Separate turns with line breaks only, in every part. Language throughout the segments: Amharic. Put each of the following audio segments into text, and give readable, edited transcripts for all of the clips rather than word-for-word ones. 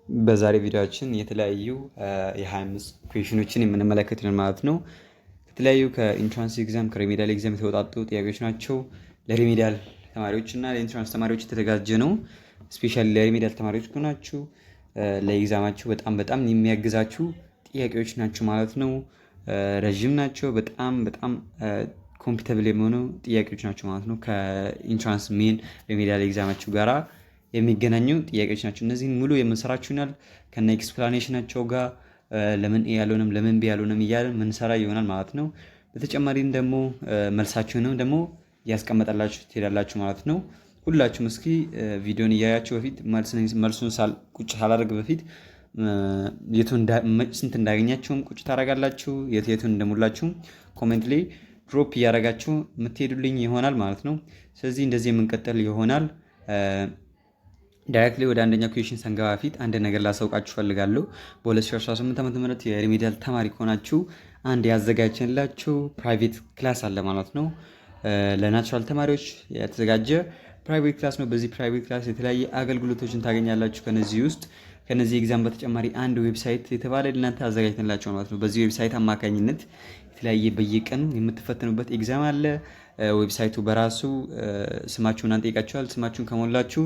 በዛሬ ቪዲዮአችን የተለያዩ የ25 ኩዌሽኖችን የምንመለከት ነው ማለት ነው። ከተለያዩ ከኢንትራንስ ኤግዛም ከሪሜዲያል ኤግዛም የተወጣጡ ጥያቄዎች ናቸው። ለሪሜዲያል ተማሪዎች እና ለኢንትራንስ ተማሪዎች የተዘጋጀ ነው። ስፔሻሊ ለሪሜዲያል ተማሪዎች ከሆናችሁ ለኤግዛማችሁ በጣም የሚያግዛችሁ ጥያቄዎች ናቸው ማለት ነው። ረዥም ናቸው። በጣም ኮምፒተብል የሚሆኑ ጥያቄዎች ናቸው ማለት ነው። ከኢንትራንስ ሜን ሪሜዲያል ኤግዛማችሁ ጋራ የሚገናኙ ጥያቄዎች ናቸው። እነዚህን ሙሉ የምንሰራችሁናል ከነ ኤክስፕላኔሽናቸው ጋር ለምን ኤ ያልሆነም ለምን ቢ ያልሆነም እያልን ምንሰራ ይሆናል ማለት ነው። በተጨማሪም ደግሞ መልሳችሁንም ደግሞ ያስቀመጣላችሁ ትሄዳላችሁ ማለት ነው። ሁላችሁም እስኪ ቪዲዮን እያያችሁ በፊት መልሱን ቁጭ ሳላደርግ በፊት ስንት እንዳገኛችሁም ቁጭ ታደርጋላችሁ። የቱን እንደሞላችሁም ኮሜንት ላይ ድሮፕ እያደረጋችሁ የምትሄዱልኝ ይሆናል ማለት ነው። ስለዚህ እንደዚህ የምንቀጥል ይሆናል። ዳይሬክትሊ ወደ አንደኛ ኩዌሽን ሳንገባ በፊት አንድ ነገር ላሳውቃችሁ ፈልጋለሁ። በ2018 ዓ.ም የሪሜዲያል ተማሪ ከሆናችሁ አንድ ያዘጋጀንላችሁ ፕራይቬት ክላስ አለ ማለት ነው። ለናቹራል ተማሪዎች የተዘጋጀ ፕራይቬት ክላስ ነው። በዚህ ፕራይቬት ክላስ የተለያየ አገልግሎቶችን ታገኛላችሁ። ከነዚህ ኤግዛም በተጨማሪ አንድ ዌብሳይት የተባለ ለእናንተ አዘጋጅተንላችሁ ማለት ነው። በዚህ ዌብሳይት አማካኝነት የተለያየ በየቀኑ የምትፈተኑበት ኤግዛም አለ። ዌብሳይቱ በራሱ ስማችሁን አንጠይቃችኋል። ስማችሁን ከሞላችሁ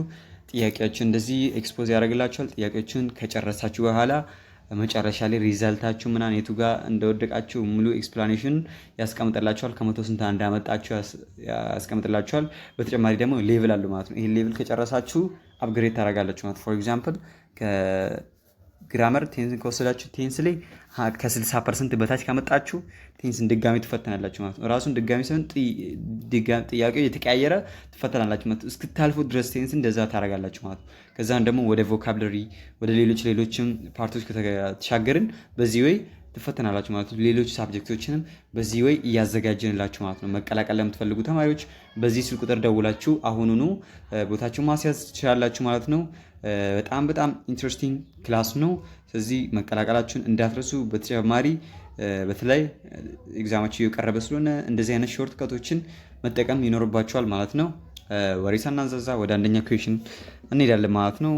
ጥያቄዎችን እንደዚህ ኤክስፖዝ ያደርግላችኋል። ጥያቄዎችን ከጨረሳችሁ በኋላ መጨረሻ ላይ ሪዛልታችሁ ምናምን የቱ ጋር እንደወደቃችሁ ሙሉ ኤክስፕላኔሽን ያስቀምጥላችኋል። ከመቶ ስንት እንዳመጣችሁ ያስቀምጥላችኋል። በተጨማሪ ደግሞ ሌቭል አሉ ማለት ነው። ይሄ ሌቭል ከጨረሳችሁ አፕግሬድ ታደርጋላችሁ ማለት ፎር ኤግዛምፕል ከግራመር ቴንስን ከወሰዳችሁ ቴንስ ላይ ከ60% በታች ካመጣችሁ ቴንስን ድጋሚ ትፈተናላችሁ ማለት ነው። ራሱን ድጋሚ ሲሆን ጥያቄው የተቀያየረ ትፈተናላችሁ ማለት ነው። እስክታልፉ ድረስ ቴንስን እንደዛ ታደርጋላችሁ ማለት ነው። ከዛም ደግሞ ወደ ቮካብለሪ ወደ ሌሎችም ፓርቶች ከተሻገርን በዚህ ወይ ትፈተናላችሁ ማለት ነው። ሌሎች ሳብጀክቶችንም በዚህ ወይ እያዘጋጀንላችሁ ማለት ነው። መቀላቀል ለምትፈልጉ ተማሪዎች በዚህ ስልክ ቁጥር ደውላችሁ አሁኑኑ ቦታችሁ ማስያዝ ትችላላችሁ ማለት ነው። በጣም ኢንትረስቲንግ ክላስ ነው። ስለዚህ መቀላቀላችሁን እንዳትረሱ። በተጨማሪ በተለይ ኤግዛማችሁ እየቀረበ ስለሆነ እንደዚህ አይነት ሾርት ከቶችን መጠቀም ይኖርባችኋል ማለት ነው። ወሬ ሳናንዛዛ ወደ አንደኛ ኩዌሽን እንሄዳለን ማለት ነው።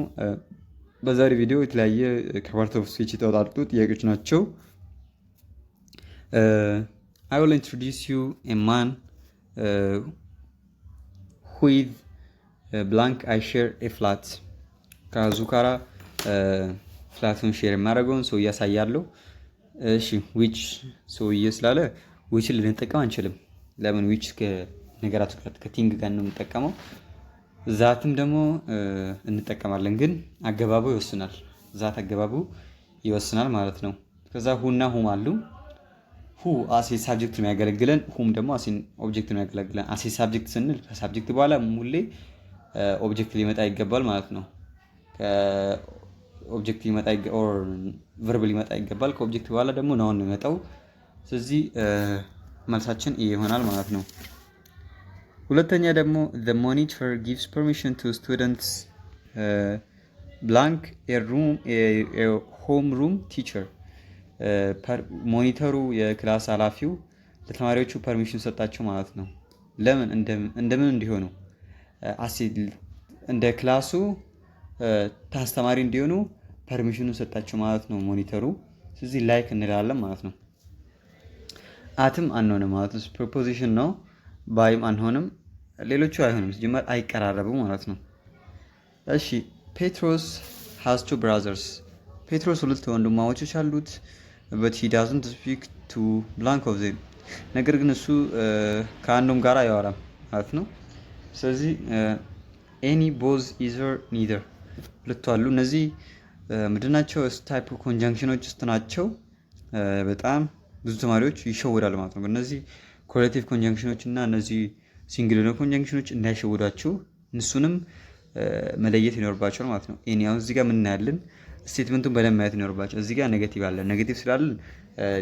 በዛሬ ቪዲዮ የተለያየ ከፓርት ኦፍ ስፒች የተወጣጡ ጥያቄዎች ናቸው። I will introduce you a man with blank I share a flat ከዙ ጋራ ፍላቱን ሼር የማደርገውን ሰው እያሳያለሁ። እሺ ዊች ሰውዬ ስላለ ዊችን ልንጠቀም አንችልም። ለምን ዊች ከነገራቱ ከቲንግ ጋር ነው የምንጠቀመው። ዛትም ደግሞ እንጠቀማለን፣ ግን አገባቡ ይወስናል። ዛት አገባቡ ይወስናል ማለት ነው። ከዛ ሁና ሁም አሉ። ሁ አሴ ሳብጀክት ነው የሚያገለግለን፣ ሁም ደግሞ አሴ ኦብጀክት ነው የሚያገለግለን። አሴ ሳብጀክት ስንል ከሳብጀክት በኋላ ሙሌ ኦብጀክት ሊመጣ ይገባል ማለት ነው። ከኦብጀክት ሊመጣ ኦር ቨርብ ሊመጣ ይገባል። ከኦብጀክት በኋላ ደግሞ ናውን ነው የሚመጣው። ስለዚህ መልሳችን ይሄ ይሆናል ማለት ነው። ሁለተኛ ደግሞ the monitor gives permission to students blank a home room teacher ሞኒተሩ የክላስ ኃላፊው ለተማሪዎቹ ፐርሚሽን ሰጣቸው ማለት ነው። ለምን እንደምን እንዲሆኑ እንደ ክላሱ ታስተማሪ እንዲሆኑ ፐርሚሽኑን ሰጣቸው ማለት ነው ሞኒተሩ። ስለዚህ ላይክ እንላለን ማለት ነው። አትም አንሆንም ማለት ነው። ፕሪፖዚሽን ነው። ባይም አንሆንም። ሌሎቹ አይሆንም። ሲጀመር አይቀራረቡም ማለት ነው። እሺ ፔትሮስ has two brothers ፔትሮስ ሁለት ወንድማማቾች አሉት። but he doesn't speak to blank of them ነገር ግን እሱ ከአንዱም ጋር አያወራም ማለት ነው። ስለዚህ any both either neither ሁለቱ አሉ። እነዚህ ምንድናቸው? ታይፕ ኮንጃንክሽኖች ውስጥ ናቸው። በጣም ብዙ ተማሪዎች ይሸወዳሉ ማለት ነው። እነዚህ ኮሬክቲቭ ኮንጃንክሽኖች እና እነዚህ ሲንግል የሆኑ ኮንጃንክሽኖች እንዳይሸወዷችሁ እነሱንም መለየት ይኖርባቸዋል ማለት ነው። አሁን እዚህ ጋር ምን እናያለን? ስቴትመንቱን በደንብ ማየት ይኖርባቸው። እዚህ ጋር ኔጌቲቭ አለ። ኔጌቲቭ ስላለን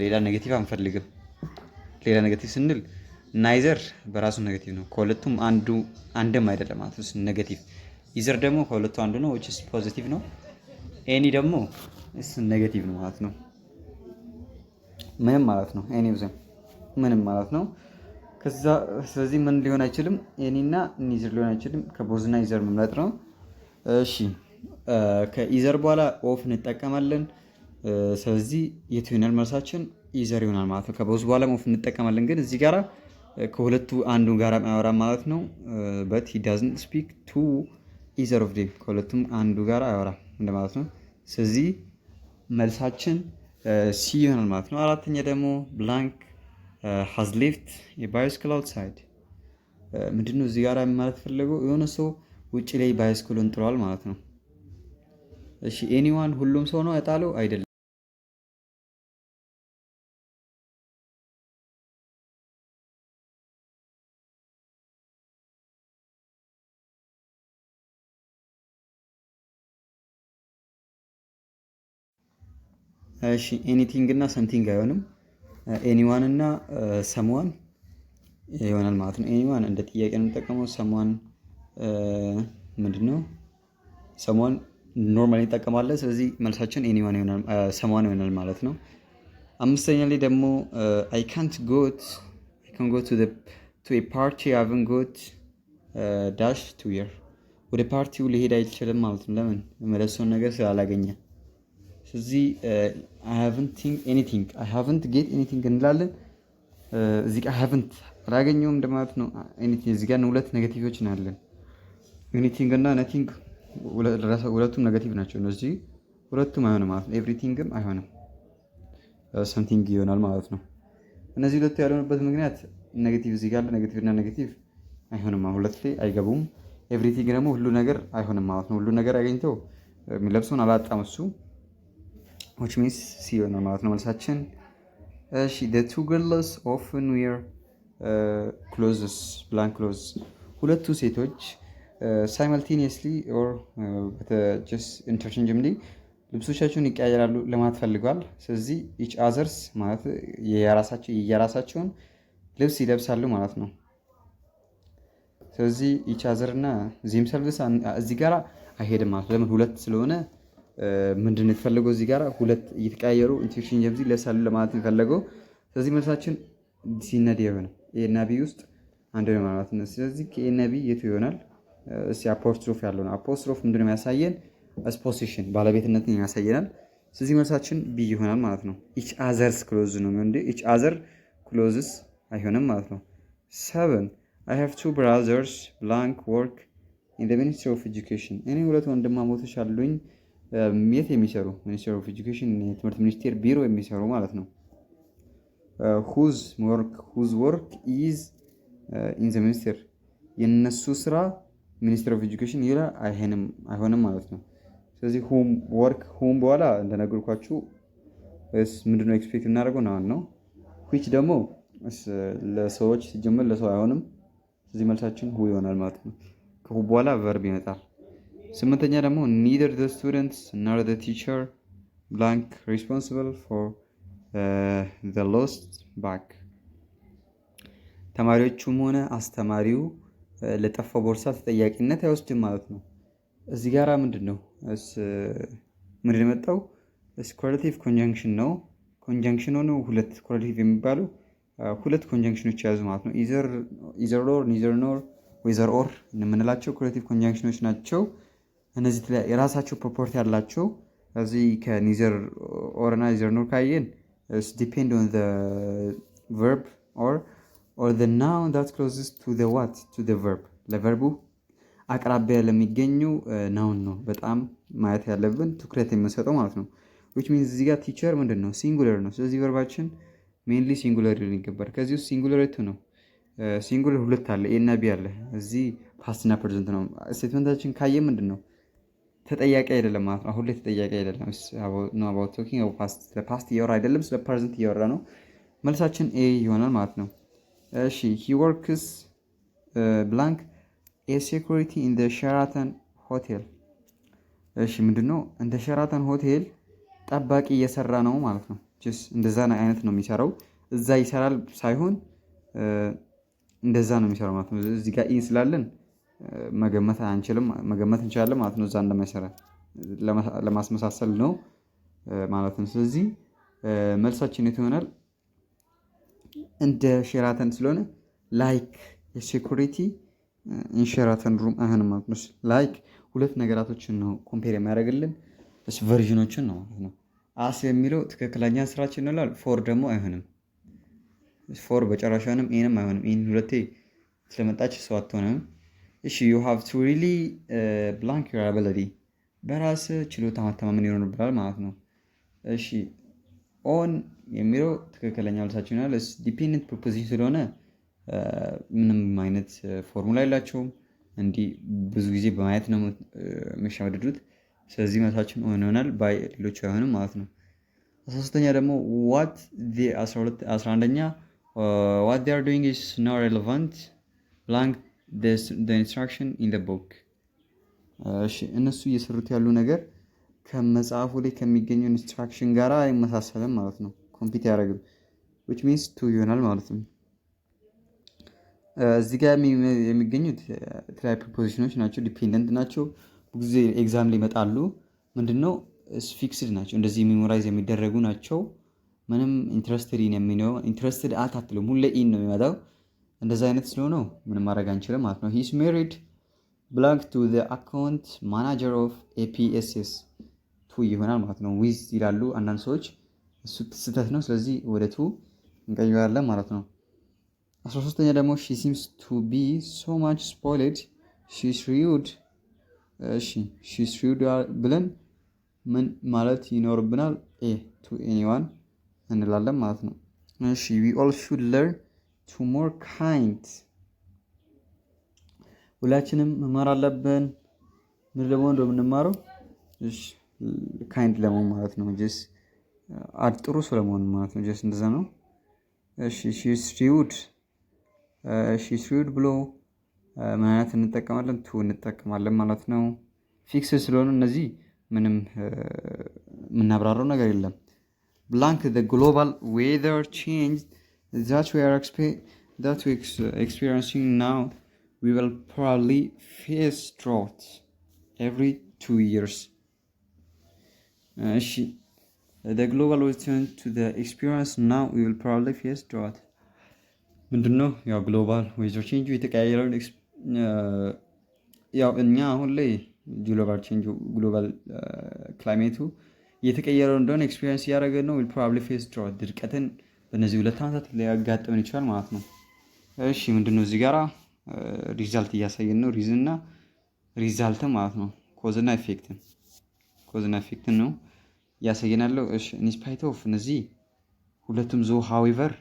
ሌላ ኔጌቲቭ አንፈልግም። ሌላ ኔጌቲቭ ስንል ናይዘር በራሱ ኔጌቲቭ ነው። ከሁለቱም አንድም አይደለም ማለት ነው ኔጌቲቭ። ኢዘር ደግሞ ከሁለቱ አንዱ ነው which is ፖዚቲቭ ነው። ኤኒ ደግሞ እሱ ኔጌቲቭ ነው ማለት ነው። ምንም ማለት ነው። ኤኒ ምንም ማለት ነው። ከዛ ስለዚህ ምን ሊሆን አይችልም? ኤኒ እና ኒዘር ሊሆን አይችልም። ከቦዝና ኢዘር መምረጥ ነው። እሺ ከኢዘር በኋላ ኦፍ እንጠቀማለን። ስለዚህ የቱ ይሆናል መልሳችን? ኢዘር ይሆናል ማለት ነው። ከቦዝ በኋላ ኦፍ እንጠቀማለን፣ ግን እዚህ ጋራ ከሁለቱ አንዱ ጋር አያወራም ማለት ነው። በት ሂ ዳዝንት ስፒክ ቱ ኢዘር ኦፍ ዴም፣ ከሁለቱም አንዱ ጋር አያወራም እንደማለት ነው። ስለዚህ መልሳችን ሲ ይሆናል ማለት ነው። አራተኛ ደግሞ ብላንክ ሃዝ ሌፍት የባይስክል አውትሳይድ። ምንድነው እዚህ ጋር ማለት ፈለገው? የሆነ ሰው ውጭ ላይ ባይስክሉን ጥሏል ማለት ነው። እሺ ኤኒዋን ሁሉም ሰው ነው ያጣለው? አይደለም። እሺ ኤኒቲንግ እና ሰምቲንግ አይሆንም። ኤኒዋን እና ሰምዋን ይሆናል ማለት ነው። ኤኒዋን እንደ ጥያቄ ነው የምጠቀመው። ሰምዋን ምንድነው? ሰምዋን ኖርማሊ እንጠቀማለን። ስለዚህ መልሳችን ኤኒዋን ይሆናል፣ ሰምዋን ይሆናል ማለት ነው። አምስተኛ ላይ ደግሞ አይ ካንት ጎት ቱ ኤ ፓርቲ አይ ሃቭንት ጎት ዳሽ ቱ ይር። ወደ ፓርቲው ሊሄድ አይችልም ማለት ነው። ለምን? መለሰውን ነገር ስላላገኘ። ስለዚህ አይ ሃቭንት ጌት ኤኒቲንግ እንላለን። እዚህ ጋር ሃቭንት አላገኘውም እንደማለት ነው። ኤኒቲንግ እዚህ ጋር ሁለት ኔጌቲቮች ነው ያለን። ኤኒቲንግ እና ነቲንግ ሁለቱም ኔጌቲቭ ናቸው። እነዚህ ሁለቱም አይሆንም ማለት ነው። ኤቭሪቲንግም አይሆንም፣ ሰምቲንግ ይሆናል ማለት ነው። እነዚህ ሁለቱ ያልሆነበት ምክንያት ኔጌቲቭ እዚህ ጋር ኔጌቲቭ እና ኔጌቲቭ አይሆንም፣ ሁለት ላይ አይገቡም። ኤቭሪቲንግ ደግሞ ሁሉ ነገር አይሆንም ማለት ነው። ሁሉ ነገር አገኝተው የሚለብሰውን አላጣም እሱ which means ሲ ይሆናል ማለት ነው መልሳችን። እሺ the two girls often wear clothes blank clothes። ሁለቱ ሴቶች simultaneously or just interchangeably ልብሶቻቸውን ይቀያየራሉ ለማለት ፈልጓል። ስለዚህ each others ማለት የራሳቸውን ልብስ ይለብሳሉ ማለት ነው። ስለዚህ each other እና themselves እዚህ ጋር አይሄድም ማለት ለምን? ሁለት ስለሆነ ምንድነው የተፈለገው? እዚህ ጋር ሁለት እየተቀያየሩ ኢንተርቼንጀብሊ ይለብሳሉ ለማለት ነው የፈለገው። ስለዚህ መልሳችን ሲ እና ዲ ይሆናል። ኤ እና ቢ ውስጥ አንድ ነው ማለት ነው። ስለዚህ ከኤ እና ቢ የቱ ይሆናል? እስኪ አፖስትሮፍ ያለው ነው። አፖስትሮፍ ምንድነው የሚያሳየን? ፖሴሽን ባለቤትነትን ያሳየናል። ስለዚህ መልሳችን ቢ ይሆናል ማለት ነው። ኢች አዘርስ ክሎዝ ነው እንዴ? ኢች አዘር ክሎዝስ አይሆንም ማለት ነው። 7 I have two brothers blank work in the Ministry of Education። እኔ ሁለት ወንድማማቾች አሉኝ የት የሚሰሩ? ሚኒስትሪ ኦፍ ኤጁኬሽን የትምህርት ሚኒስቴር ቢሮ የሚሰሩ ማለት ነው። whose work is in the minister የነሱ ስራ ሚኒስትሪ ኦፍ ኤጁኬሽን ይላል አይሆንም ማለት ነው። ስለዚህ whom በኋላ እንደነገርኳችሁ ምንድነው ኤክስፔክት እናደርገው ነው። which ደግሞ ለሰዎች ሲጀመር ለሰው አይሆንም። ስለዚህ መልሳችን who ይሆናል ማለት ነው። ከሁ በኋላ ቨርብ ይመጣል። ስምንተኛ ደግሞ neither the students nor the teacher blank responsible for the lost bag። ተማሪዎቹም ሆነ አስተማሪው ለጠፋው ቦርሳ ተጠያቂነት አይወስድም ማለት ነው። እዚህ ጋራ ምንድነው የመጣው? ኮሬሌቲቭ ኮንጃንክሽን ነው። ኮንጃንክሽን ሆኖ ሁለት ኮሬሌቲቭ የሚባሉ ሁለት ኮንጃንክሽኖች ያዙ ማለት ነው። ኢዘር ኦር፣ ኒዘር ኖር፣ ዌዘር ኦር የምንላቸው ኮሬሌቲቭ ኮንጃንክሽኖች ናቸው። እነዚህ የራሳቸው ፕሮፐርቲ ያላቸው። እዚህ ከኒዘር ኦር እና ኒዘር ኖር ካየን ዲፔንድ ኦን ዘ ቨርብ ኦር ዘ ናውን ዛት ክሎዝስ ቱ ዘ ዋት ቱ ዘ ቨርብ። ለቨርቡ አቅራቢያ ለሚገኙ ናውን ነው በጣም ማየት ያለብን ትኩረት የምንሰጠው ማለት ነው። which means እዚህ ጋር ቲቸር ምንድን ነው? ሲንጉለር ነው። ስለዚህ ቨርባችን ሜንሊ ሲንጉለር ሊሆን ይገባል። ከዚህ ውስጥ ሲንጉለሪቱ ነው። ሲንጉለር ሁለት አለ፣ ኤ እና ቢ አለ። እዚህ ፓስት እና ፕሬዘንት ነው። ስቴትመንታችን ካየ ምንድን ነው? ተጠያቂ አይደለም ማለት ነው። አሁን ላይ ተጠያቂ አይደለም። about talking of past ፓስት እያወራ አይደለም፣ ስለ ፕሬዘንት እያወራ ነው። መልሳችን ኤ ይሆናል ማለት ነው። እሺ he works blank a security in the Sheraton hotel። እሺ ምንድነው? እንደ ሸራተን ሆቴል ጠባቂ እየሰራ ነው ማለት ነው። እንደዛ አይነት ነው የሚሰራው። እዛ ይሰራል ሳይሆን እንደዛ ነው የሚሰራው ማለት ነው። እዚህ ጋር ኢን ስላለን መገመት እንችላለን ማለት ነው። እዛ እንደማይሰራ ለማስመሳሰል ነው ማለት ነው። ስለዚህ መልሳችን የት ይሆናል? እንደ ሼራተን ስለሆነ ላይክ የሴኩሪቲ ኢን ሼራተን ሩም አይሆንም ማለት ነው። ላይክ ሁለት ነገራቶችን ነው ኮምፔር የሚያደርግልን ቨርዥኖችን ነው ማለት ነው። አስ የሚለው ትክክለኛ ስራችን ይላል። ፎር ደግሞ አይሆንም። ፎር በጨራሽ አይሆንም፣ ኤንም አይሆንም። ኤን ሁለቴ ስለመጣች ሰው አትሆንም። እሺ ዩ ሃቭ ቱ ሪሊ ብላንክ ዩር አቢሊቲ በራስ ችሎታ ማተማመን ይኖርብናል ማለት ነው። እሺ ኦን የሚለው ትክክለኛ መልሳችን ይሆናል። ዲፔንደንት ፕሮፖዚሽን ስለሆነ ምንም አይነት ፎርሙላ የላቸውም። እንዲህ ብዙ ጊዜ በማየት ነው የሚሸመድዱት። ስለዚህ መልሳችን ኦን ይሆናል። ባይ ሌሎች አይሆንም ማለት ነው። 13ኛ ደግሞ ዋት 11ኛ what they are doing is not relevant blank the instruction in the book እሺ እነሱ እየሰሩት ያሉ ነገር ከመጽሐፉ ላይ ከሚገኘው ኢንስትራክሽን ጋር አይመሳሰልም ማለት ነው። ኮምፒት ያደርግም which means to ይሆናል ማለት ነው። እዚህ ጋር የሚገኙት የተለያዩ ፕሪፖዚሽኖች ናቸው። ዲፔንደንት ናቸው። ብዙ ጊዜ ኤግዛም ላይ ይመጣሉ። ምንድነው ፊክስድ ናቸው። እንደዚህ ሜሞራይዝ የሚደረጉ ናቸው። ምንም ኢንትረስትድ ኢን የሚለው ኢንትረስትድ አት አትሉም። ሁሌ ኢን ነው የሚመጣው። እንደዛ አይነት ስለሆነው ምንም ማድረግ አንችልም ማለት ነው። ሂስ ሜሪድ ብላንክ ቱ ዘ አካውንት ማናጀር ኦፍ ኤፒኤስኤስ ቱ ይሆናል ማለት ነው። ዊዝ ይላሉ አንዳንድ ሰዎች፣ እሱ ስህተት ነው። ስለዚህ ወደ ቱ እንቀይራለን ማለት ነው። 13ኛ ደግሞ ሺ ሲምስ ቱ ቢ ሶ ማች ስፖይልድ ሺስ ሪውድ። እሺ ሺስ ሪውድ ብለን ምን ማለት ይኖርብናል? ኤ ቱ ኤኒዋን እንላለን ማለት ነው። እሺ we all should learn to more kind ሁላችንም መማር አለብን። ምን ለመሆን ነው የምንማረው? እሺ ካይንድ ለመሆን ማለት ነው። ጀስ ጥሩ ሰው ለመሆን ማለት ነው። ጀስ እንደዛ ነው። እሺ she's rude ብሎ ምን አይነት እንጠቀማለን? ቱ እንጠቀማለን ማለት ነው። ፊክስ ስለሆነ እነዚህ ምንም የምናብራራው ነገር የለም። blank the global weather change that we are experiencing now we will probably face drought every 2 years. The global weather to the experience now we will probably face drought ምንድነው? ያው ግሎባል ዌዘር ቼንጅ የተቀያየረውን ያው እኛ አሁን ላይ ግሎባል ክላይሜቱ እየተቀየረው እንደሆነ ኤክስፒሪየንስ እያደረገ ነው። ዊል ፕሮባብሊ ፌስ ድራውት ድርቀትን በእነዚህ 2 ዓመታት ሊያጋጥመን ይችላል ማለት ነው። እሺ ምንድነው እዚህ ጋራ ሪዛልት እያሳየን ነው። ሪዝን እና ሪዛልት ማለት ነው። ኮዝና ኢፌክትን ነው እያሳየናለው። እሺ ኢንስፓይት ኦፍ እነዚህ ሁለቱም ሃዌቨር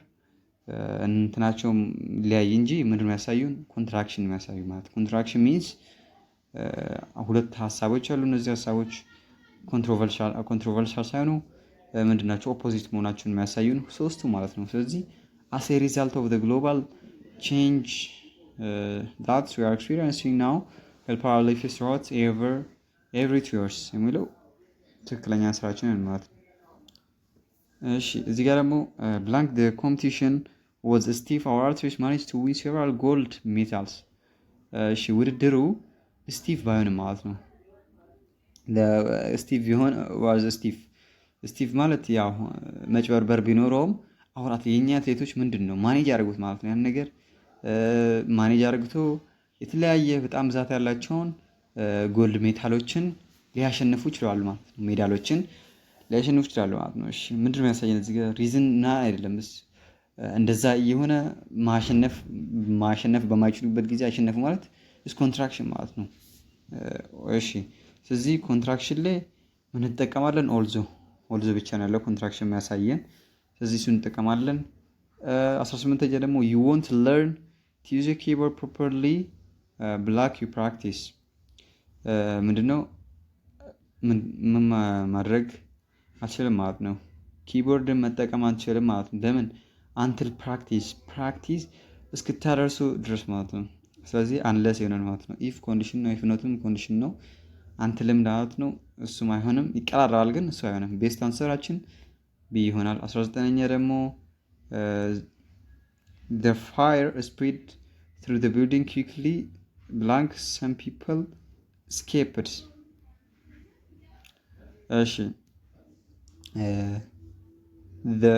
እንትናቸው ሊያይ እንጂ ምንድነው ያሳዩን? ኮንትራክሽን የሚያሳዩ ማለት ኮንትራክሽን ሚንስ ሁለት ሀሳቦች አሉ። እነዚህ ሀሳቦች ኮንትሮቨርሻል ሳይሆኑ ምንድናቸው? ኦፖዚት መሆናቸውን የሚያሳዩን ሶስቱ ማለት ነው። ስለዚህ as a result of the global change that we are experiencing now will probably face drought every 2 years የሚለው ትክክለኛ ስራችን ማለት ነው። እሺ እዚህ ጋር ደግሞ blank the competition was stiff our athletes managed to win several gold medals እሺ ውድድሩ ስቲፍ ባይሆንም ማለት ነው። ስቲቭ ቢሆን ዋዝ ስቲቭ ማለት ያው መጭበርበር ቢኖረውም አሁን የኛ አትሌቶች ምንድነው ማኔጅ ያደርጉት ማለት ነው። ያን ነገር ማኔጅ አድርግቶ የተለያየ በጣም ብዛት ያላቸውን ጎልድ ሜዳሎችን ሊያሸንፉ ይችላሉ ማለት ነው። ሜዳሎችን ሊያሸንፉ ይችላሉ ማለት ነው። እሺ ምንድነው የሚያሳየን እዚህ ጋር? ሪዝን እና አይደለም እንደዛ የሆነ ማሸነፍ በማይችሉበት ጊዜ አሸነፉ ማለት ኮንትራክሽን ማለት ነው። እሺ ስለዚህ ኮንትራክሽን ላይ ምን እንጠቀማለን? ኦልዞ ብቻ ነው ያለው ኮንትራክሽን የሚያሳየን። ስለዚህ እሱን እንጠቀማለን። 18ኛ ደግሞ you want to learn to use a keyboard properly black you practice ምንድነው ምን ማድረግ አልችልም ማለት ነው። ኪቦርድን መጠቀም አንችልም ማለት ነው። ለምን? until practice እስክታደርሱ ድረስ ማለት ነው። ስለዚህ አንለስ ይሆናል ማለት ነው። ኢፍ ኮንዲሽን ነው፣ ኢፍ ኖትም ኮንዲሽን ነው። አንትልም ዳት ነው፣ እሱም አይሆንም። ይቀራራል ግን እሱ አይሆንም። ቤስት አንሰራችን ቢ ይሆናል። 19ኛ ደግሞ the fire spread through the building quickly blank some people escaped እሺ the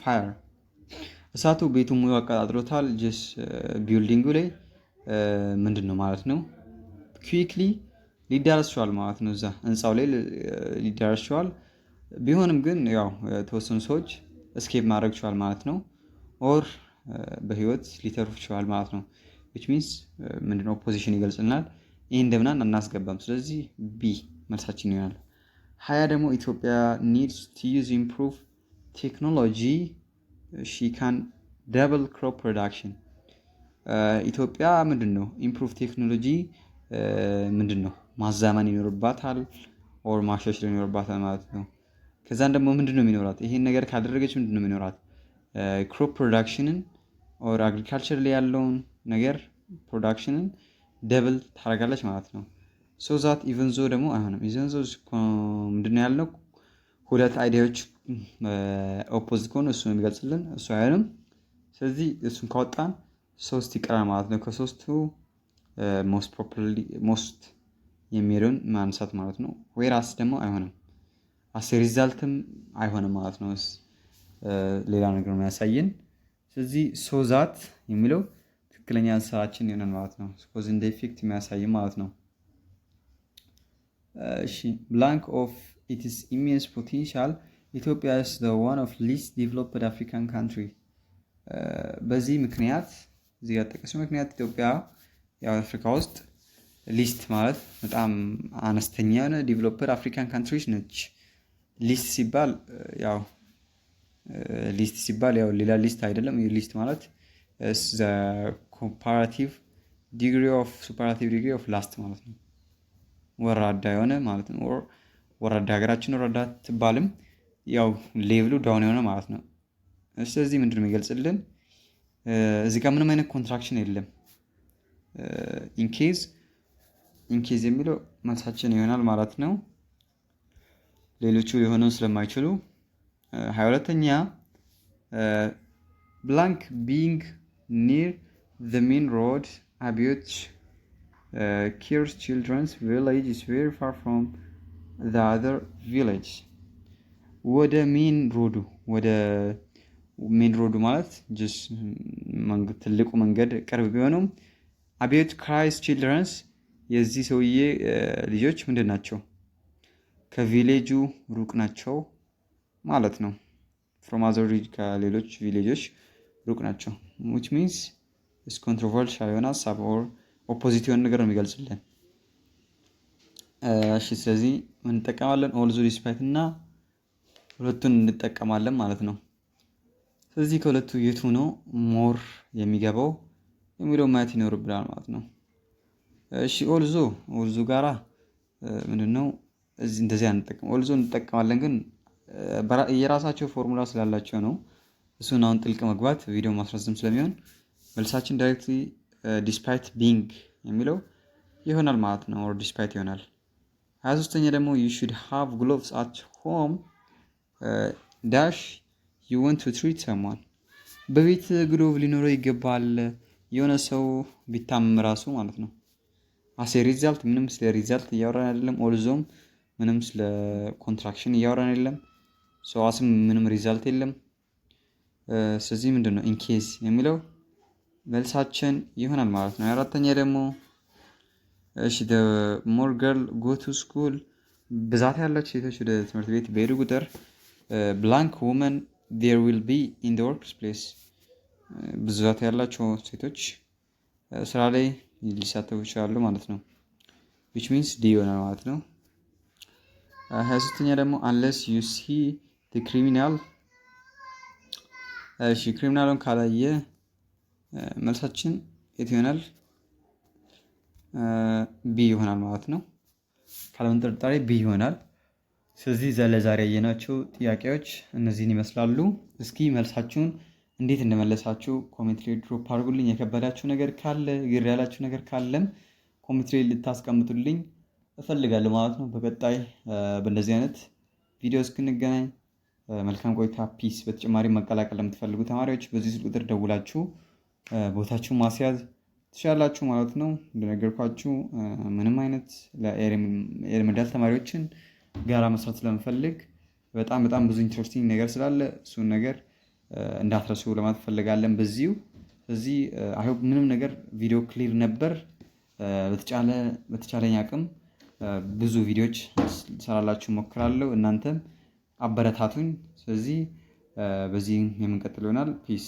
fire እሳቱ ቤቱን ሙሉ አቀጣጥሎታል። ቢልዲንጉ ላይ ምንድነው ማለት ነው? quickly ሊዳረስ ችሏል ማለት ነው። እዛ ህንፃው ላይ ሊዳረስ ችሏል። ቢሆንም ግን ያው የተወሰኑ ሰዎች እስኬፕ ማድረግ ችሏል ማለት ነው። ኦር በህይወት ሊተርፉ ችሏል ማለት ነው። ዊች ሚንስ ምንድነው ፖዚሽን ይገልጽልናል። ይህ እንደምናን አናስገባም። ስለዚህ ቢ መልሳችን ይሆናል። 20 ደግሞ ኢትዮጵያ ኒድስ ቱ ዩዝ ኢምፕሩቭ ቴክኖሎጂ ሺ ካን ደብል ክሮፕ ፕሮዳክሽን። ኢትዮጵያ ምንድን ነው ኢምፕሩቭ ቴክኖሎጂ ምንድን ነው ማዛመን ይኖርባታል ኦር ማሻሻል ይኖርባታል ማለት ነው። ከዛን ደግሞ ምንድን ነው የሚኖራት ይሄን ነገር ካደረገች ምንድን ነው የሚኖራት ክሮፕ ፕሮዳክሽንን ኦር አግሪካልቸር ላይ ያለውን ነገር ፕሮዳክሽንን ደብል ታደርጋለች ማለት ነው። ሶ ዛት ኢቨን ዞ ደግሞ አይሆንም። ኢቨን ዞ ምንድን ነው ያልነው ሁለት አይዲያዎች ኦፖዚት ከሆኑ እሱ ነው የሚገልጽልን፣ እሱ አይሆንም። ስለዚህ እሱን ካወጣን 3 ይቀራል ማለት ነው። ከ3ቱ ሞስት የሚሄደውን ማንሳት ማለት ነው። ዌራስ ደግሞ አይሆንም፣ አስ ሪዛልትም አይሆንም ማለት ነው። ሌላ ነገር ነው ያሳየን። ስለዚህ ሶዛት የሚለው ትክክለኛ አንሰራችን ይሆናል ማለት ነው። ኮዝ ኤንድ ኢፌክት የሚያሳይ ማለት ነው። እሺ ብላንክ ኦፍ ኢትስ ኢሜንስ ፖቴንሻል ኢትዮጵያ is the one of least developed African country። በዚህ ምክንያት እዚህ ጋር ጠቀሰው ምክንያት ኢትዮጵያ ያው አፍሪካ ውስጥ ሊስት ማለት በጣም አነስተኛ የሆነ ዲቨሎፕድ አፍሪካን ካንትሪዎች ነች። ሊስት ሲባል ያው ሌላ ሊስት አይደለም። ሊስት ማለት the comparative degree of superlative degree of last ማለት ነው። ወራዳ የሆነ ማለት ነው። ወራዳ ሀገራችን ወራዳ ትባልም ያው ሌቭሉ ዳውን የሆነ ማለት ነው። ስለዚህ ምንድነው የሚገልጽልን እዚህ ጋር ምንም አይነት ኮንትራክሽን የለም። ኢንኬዝ የሚለው መልሳችን ይሆናል ማለት ነው። ሌሎቹ የሆነውን ስለማይችሉ 22ኛ ብላንክ ቢንግ ኒር the main road አብዮት Kirs children's village is very far from the other village። ወደ ሜን ሮዱ ማለት ትልቁ መንገድ ቅርብ ቢሆኑም አብዮት ክራይስ ቺልድረንስ የዚህ ሰውዬ ልጆች ምንድን ናቸው ከቪሌጁ ሩቅ ናቸው ማለት ነው። from other ከሌሎች ቪሌጆች ሩቅ ናቸው which means is controversial የሆነ ሀሳብ or ኦፖዚት የሆነ ነገር ነው የሚገልጽልን። እሺ ስለዚህ ምን እንጠቀማለን ኦልዞ ዲስፓይት እና ሁለቱን እንጠቀማለን ማለት ነው። ስለዚህ ከሁለቱ የቱ ነው ሞር የሚገባው የሚለው ማየት ይኖርብናል ማለት ነው። እሺ ኦልዞ ጋራ ምንድነው እንደዚህ አንጠቀም። ኦልዞ እንጠቀማለን ግን የራሳቸው ፎርሙላ ስላላቸው ነው። እሱን አሁን ጥልቅ መግባት ቪዲዮ ማስረዘም ስለሚሆን መልሳችን ዳይሬክትሊ ዲስፓይት ቢንግ የሚለው ይሆናል ማለት ነው። ኦር ዲስፓይት ይሆናል። 23ኛ ደግሞ you should have gloves at home dash you want to treat someone። በቤት ግሎቭ ሊኖረው ይገባል የሆነ ሰው ቢታመም ራሱ ማለት ነው። አሴ ሪዛልት ምንም ስለ ሪዛልት እያወራን አይደለም። ኦልዞም ምንም ስለ ኮንትራክሽን እያወራን አይደለም። ሰዋስም ምንም ሪዛልት የለም። ስለዚህ ምንድነው ኢንኬዝ የሚለው መልሳችን ይሆናል ማለት ነው። 4ኛ ደግሞ እሺ the more girl go to school ብዛት ያላቸው ሴቶች ወደ ትምህርት ቤት በሄዱ ቁጥር blank women there will be in the workplace ብዛት ያላቸው ሴቶች ስራ ላይ ሊሳተፉ ይችላሉ ማለት ነው። which means D ይሆናል ማለት ነው። 23ኛ ደግሞ unless you see the criminal እሺ ክሪሚናሉን ካላየ መልሳችን የት ይሆናል ቢ ይሆናል ማለት ነው። ካለምን ጥርጣሬ ቢ ይሆናል። ስለዚህ ለዛሬ ያየናቸው ጥያቄዎች እነዚህን ይመስላሉ። እስኪ መልሳችሁን እንዴት እንደመለሳችሁ ኮሜንት ላይ ድሮፕ አድርጉልኝ። የከበዳችሁ ነገር ካለ ግር ያላችሁ ነገር ካለም ኮሜንት ላይ ልታስቀምጡልኝ እፈልጋለሁ ማለት ነው። በቀጣይ በእንደዚህ አይነት ቪዲዮ እስክንገናኝ መልካም ቆይታ ፒስ። በተጨማሪ መቀላቀል ለምትፈልጉ ተማሪዎች በዚህ ስልክ ቁጥር ደውላችሁ ቦታችሁን ማስያዝ ትችላላችሁ ማለት ነው። እንደነገርኳችሁ ምንም አይነት ለኤርሚዳል ተማሪዎችን ጋራ መስራት ስለምፈልግ በጣም ብዙ ኢንትረስቲንግ ነገር ስላለ እሱን ነገር እንዳትረሱ ለማለት ፈልጋለን በዚሁ። ስለዚህ አይ ሆፕ ምንም ነገር ቪዲዮ ክሊር ነበር። በተቻለኝ አቅም ብዙ ቪዲዮዎች ሰራላችሁ ሞክራለሁ። እናንተም አበረታቱኝ። ስለዚህ በዚህ የምንቀጥል ይሆናል። ፒስ